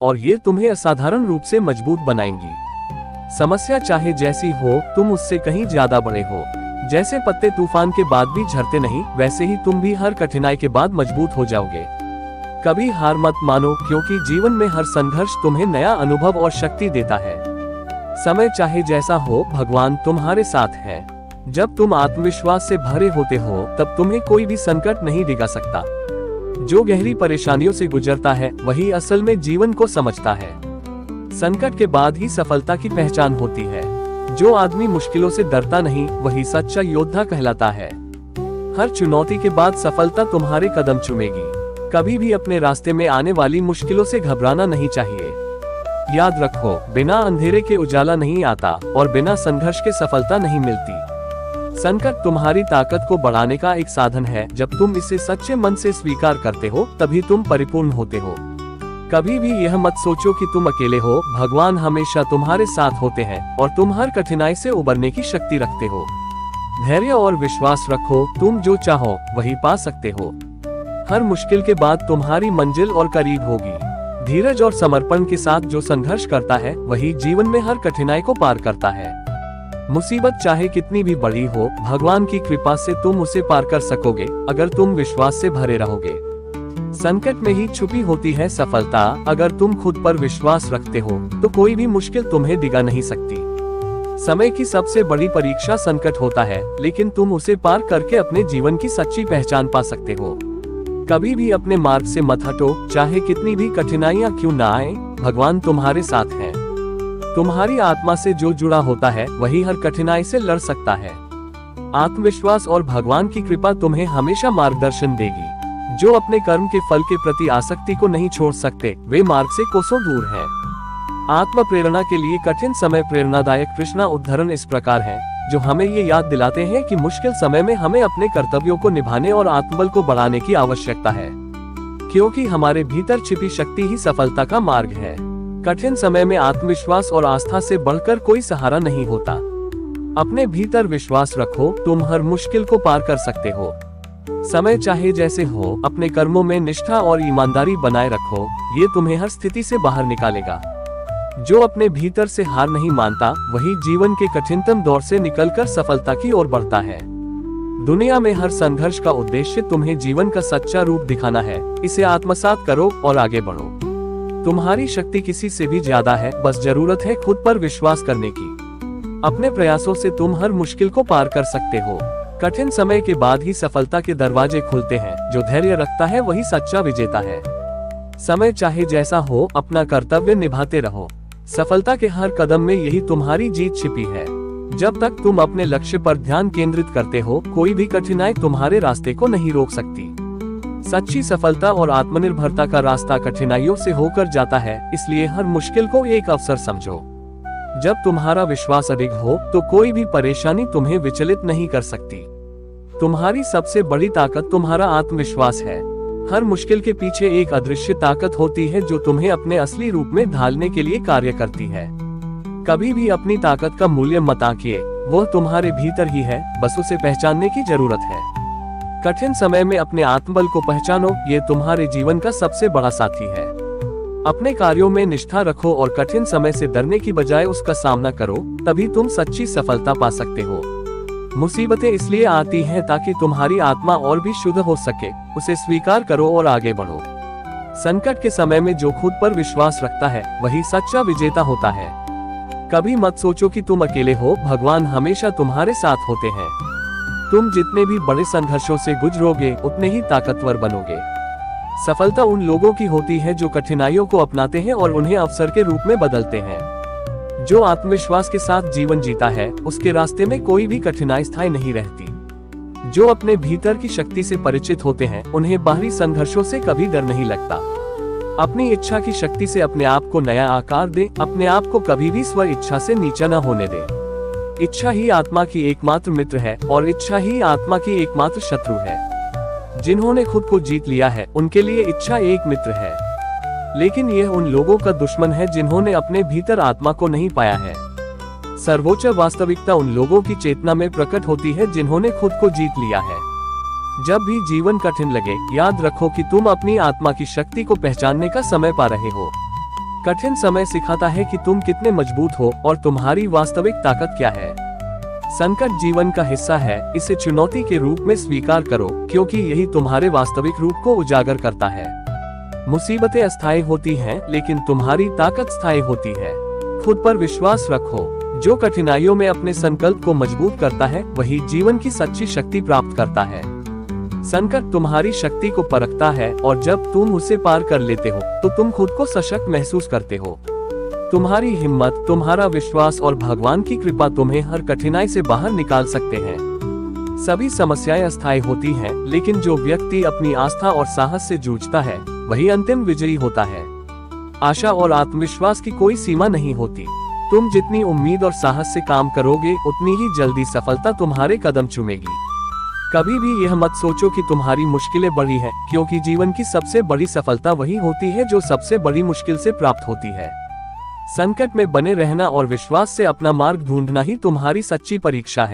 और ये तुम्हें असाधारण रूप से मजबूत बनाएंगी। समस्या चाहे जैसी हो, तुम उससे कहीं ज्यादा बड़े हो। जैसे पत्ते तूफान के बाद भी झड़ते नहीं, वैसे ही तुम भी हर कठिनाई के बाद मजबूत हो जाओगे। कभी हार मत मानो, क्योंकि जीवन में हर संघर्ष तुम्हें नया अनुभव और शक्ति देता है। समय चाहे जैसा हो, भगवान तुम्हारे साथ है। जब तुम आत्मविश्वास से भरे होते हो, तब तुम्हें कोई भी संकट नहीं डिगा सकता। जो गहरी परेशानियों से गुजरता है, वही असल में जीवन को समझता है। संकट के बाद ही सफलता की पहचान होती है। जो आदमी मुश्किलों से डरता नहीं, वही सच्चा योद्धा कहलाता है। हर चुनौती के बाद सफलता तुम्हारे कदम चूमेगी। कभी भी अपने रास्ते में आने वाली मुश्किलों से घबराना नहीं चाहिए। याद रखो, बिना अंधेरे के उजाला नहीं आता और बिना संघर्ष के सफलता नहीं मिलती। संकट तुम्हारी ताकत को बढ़ाने का एक साधन है। जब तुम इसे सच्चे मन से स्वीकार करते हो, तभी तुम परिपूर्ण होते हो। कभी भी यह मत सोचो कि तुम अकेले हो। भगवान हमेशा तुम्हारे साथ होते हैं और तुम हर कठिनाई से उबरने की शक्ति रखते हो। धैर्य और विश्वास रखो, तुम जो चाहो वही पा सकते हो। हर मुश्किल के बाद तुम्हारी मंजिल और करीब होगी। धीरज और समर्पण के साथ जो संघर्ष करता है, वही जीवन में हर कठिनाई को पार करता है। मुसीबत चाहे कितनी भी बड़ी हो, भगवान की कृपा से तुम उसे पार कर सकोगे, अगर तुम विश्वास से भरे रहोगे। संकट में ही छुपी होती है सफलता। अगर तुम खुद पर विश्वास रखते हो, तो कोई भी मुश्किल तुम्हें डिगा नहीं सकती। समय की सबसे बड़ी परीक्षा संकट होता है, लेकिन तुम उसे पार करके अपने जीवन की सच्ची पहचान पा सकते हो। कभी भी अपने मार्ग से मत हटो, चाहे कितनी भी कठिनाइयां क्यों ना आए, भगवान तुम्हारे साथ है। तुम्हारी आत्मा से जो जुड़ा होता है, वही हर कठिनाई से लड़ सकता है। आत्मविश्वास और भगवान की कृपा तुम्हें हमेशा मार्गदर्शन देगी। जो अपने कर्म के फल के प्रति आसक्ति को नहीं छोड़ सकते, वे मार्ग से कोसों दूर हैं। आत्म प्रेरणा के लिए कठिन समय प्रेरणादायक कृष्णा उदाहरण इस प्रकार है, जो हमें ये याद दिलाते हैं कि मुश्किल समय में हमें अपने कर्तव्यों को निभाने और आत्मबल को बढ़ाने की आवश्यकता है, क्योंकि हमारे भीतर छिपी शक्ति ही सफलता का मार्ग है। कठिन समय में आत्मविश्वास और आस्था से बढ़कर कोई सहारा नहीं होता। अपने भीतर विश्वास रखो, तुम हर मुश्किल को पार कर सकते हो। समय चाहे जैसे हो, अपने कर्मों में निष्ठा और ईमानदारी बनाए रखो, ये तुम्हें हर स्थिति से बाहर निकालेगा। जो अपने भीतर से हार नहीं मानता, वही जीवन के कठिनतम दौर से निकलकर सफलता की ओर बढ़ता है। दुनिया में हर संघर्ष का उद्देश्य तुम्हें जीवन का सच्चा रूप दिखाना है। इसे आत्मसात करो और आगे बढ़ो। तुम्हारी शक्ति किसी से भी ज्यादा है, बस जरूरत है खुद पर विश्वास करने की। अपने प्रयासों से तुम हर मुश्किल को पार कर सकते हो। कठिन समय के बाद ही सफलता के दरवाजे खुलते हैं। जो धैर्य रखता है, वही सच्चा विजेता है। समय चाहे जैसा हो, अपना कर्तव्य निभाते रहो। सफलता के हर कदम में यही तुम्हारी जीत छिपी है। जब तक तुम अपने लक्ष्य पर ध्यान केंद्रित करते हो, कोई भी कठिनाई तुम्हारे रास्ते को नहीं रोक सकती। सच्ची सफलता और आत्मनिर्भरता का रास्ता कठिनाइयों से होकर जाता है, इसलिए हर मुश्किल को एक अवसर समझो। जब तुम्हारा विश्वास अडिग हो, तो कोई भी परेशानी तुम्हें विचलित नहीं कर सकती। तुम्हारी सबसे बड़ी ताकत तुम्हारा आत्मविश्वास है। हर मुश्किल के पीछे एक अदृश्य ताकत होती है, जो तुम्हें अपने असली रूप में ढालने के लिए कार्य करती है। कभी भी अपनी ताकत का मूल्य मत आंकिए, वह तुम्हारे भीतर ही है, बस उसे पहचानने की जरूरत है। कठिन समय में अपने आत्मबल को पहचानो, ये तुम्हारे जीवन का सबसे बड़ा साथी है। अपने कार्यों में निष्ठा रखो और कठिन समय से डरने की बजाय उसका सामना करो, तभी तुम सच्ची सफलता पा सकते हो। मुसीबतें इसलिए आती हैं ताकि तुम्हारी आत्मा और भी शुद्ध हो सके। उसे स्वीकार करो और आगे बढ़ो। संकट के समय में जो खुद पर विश्वास रखता है, वही सच्चा विजेता होता है। कभी मत सोचो कि तुम अकेले हो, भगवान हमेशा तुम्हारे साथ होते हैं। तुम जितने भी बड़े संघर्षों से गुजरोगे, उतने ही ताकतवर बनोगे। सफलता उन लोगों की होती है जो कठिनाइयों को अपनाते हैं और उन्हें अवसर के रूप में बदलते हैं। जो आत्मविश्वास के साथ जीवन जीता है, उसके रास्ते में कोई भी कठिनाई स्थायी नहीं रहती। जो अपने भीतर की शक्ति से परिचित होते हैं, उन्हें बाहरी संघर्षों से कभी डर नहीं लगता। अपनी इच्छा की शक्ति से अपने आप को नया आकार दे। अपने आप को कभी भी स्व इच्छा से नीचा न होने दे। इच्छा ही आत्मा की एकमात्र मित्र है और इच्छा ही आत्मा की एकमात्र शत्रु है। जिन्होंने खुद को जीत लिया है, उनके लिए इच्छा एक मित्र है, लेकिन यह उन लोगों का दुश्मन है जिन्होंने अपने भीतर आत्मा को नहीं पाया है। सर्वोच्च वास्तविकता उन लोगों की चेतना में प्रकट होती है जिन्होंने खुद को जीत लिया है। जब भी जीवन कठिन लगे, याद रखो कि तुम अपनी आत्मा की शक्ति को पहचानने का समय पा रहे हो। कठिन समय सिखाता है कि तुम कितने मजबूत हो और तुम्हारी वास्तविक ताकत क्या है। संकट जीवन का हिस्सा है, इसे चुनौती के रूप में स्वीकार करो, क्योंकि यही तुम्हारे वास्तविक रूप को उजागर करता है। मुसीबतें अस्थायी होती हैं, लेकिन तुम्हारी ताकत स्थायी होती है। खुद पर विश्वास रखो। जो कठिनाइयों में अपने संकल्प को मजबूत करता है, वही जीवन की सच्ची शक्ति प्राप्त करता है। संकट तुम्हारी शक्ति को परखता है, और जब तुम उसे पार कर लेते हो तो तुम खुद को सशक्त महसूस करते हो। तुम्हारी हिम्मत, तुम्हारा विश्वास और भगवान की कृपा तुम्हें हर कठिनाई से बाहर निकाल सकते हैं। सभी समस्याएं अस्थायी होती हैं, लेकिन जो व्यक्ति अपनी आस्था और साहस से जूझता है, वही अंतिम विजयी होता है। आशा और आत्मविश्वास की कोई सीमा नहीं होती। तुम जितनी उम्मीद और साहस से काम करोगे, उतनी ही जल्दी सफलता तुम्हारे कदम चूमेगी। कभी भी यह मत सोचो कि तुम्हारी मुश्किलें बड़ी हैं, क्योंकि जीवन की सबसे बड़ी सफलता वही होती है जो सबसे बड़ी मुश्किल से प्राप्त होती है। संकट में बने रहना और विश्वास से अपना मार्ग ढूंढना ही तुम्हारी सच्ची परीक्षा है।